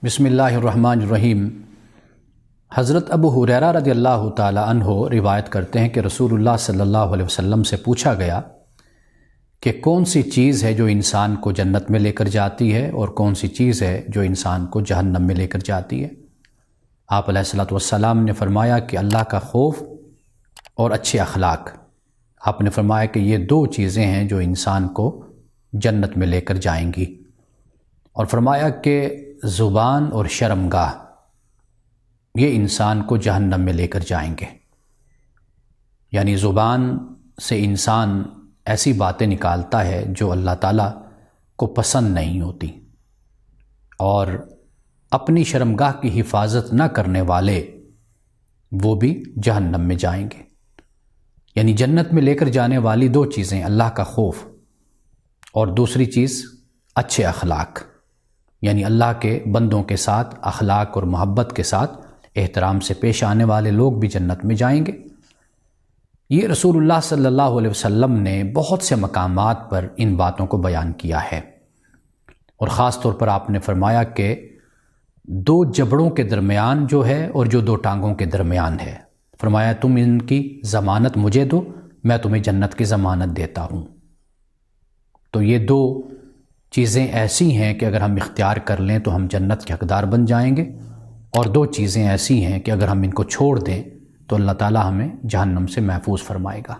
بسم اللہ الرحمن الرحیم۔ حضرت ابو ہریرہ رضی اللہ تعالی عنہ روایت کرتے ہیں کہ رسول اللہ صلی اللہ علیہ وسلم سے پوچھا گیا کہ کون سی چیز ہے جو انسان کو جنت میں لے کر جاتی ہے اور کون سی چیز ہے جو انسان کو جہنم میں لے کر جاتی ہے۔ آپ علیہ الصلوۃ والسلام نے فرمایا کہ اللہ کا خوف اور اچھے اخلاق۔ آپ نے فرمایا کہ یہ دو چیزیں ہیں جو انسان کو جنت میں لے کر جائیں گی، اور فرمایا کہ زبان اور شرمگاہ یہ انسان کو جہنم میں لے کر جائیں گے۔ یعنی زبان سے انسان ایسی باتیں نکالتا ہے جو اللہ تعالیٰ کو پسند نہیں ہوتی، اور اپنی شرمگاہ کی حفاظت نہ کرنے والے وہ بھی جہنم میں جائیں گے۔ یعنی جنت میں لے کر جانے والی دو چیزیں اللہ کا خوف اور دوسری چیز اچھے اخلاق، یعنی اللہ کے بندوں کے ساتھ اخلاق اور محبت کے ساتھ احترام سے پیش آنے والے لوگ بھی جنت میں جائیں گے۔ یہ رسول اللہ صلی اللہ علیہ وسلم نے بہت سے مقامات پر ان باتوں کو بیان کیا ہے، اور خاص طور پر آپ نے فرمایا کہ دو جبڑوں کے درمیان جو ہے اور جو دو ٹانگوں کے درمیان ہے، فرمایا تم ان کی ضمانت مجھے دو، میں تمہیں جنت کی ضمانت دیتا ہوں۔ تو یہ دو چیزیں ایسی ہیں کہ اگر ہم اختیار کر لیں تو ہم جنت کے حقدار بن جائیں گے، اور دو چیزیں ایسی ہیں کہ اگر ہم ان کو چھوڑ دیں تو اللہ تعالیٰ ہمیں جہنم سے محفوظ فرمائے گا۔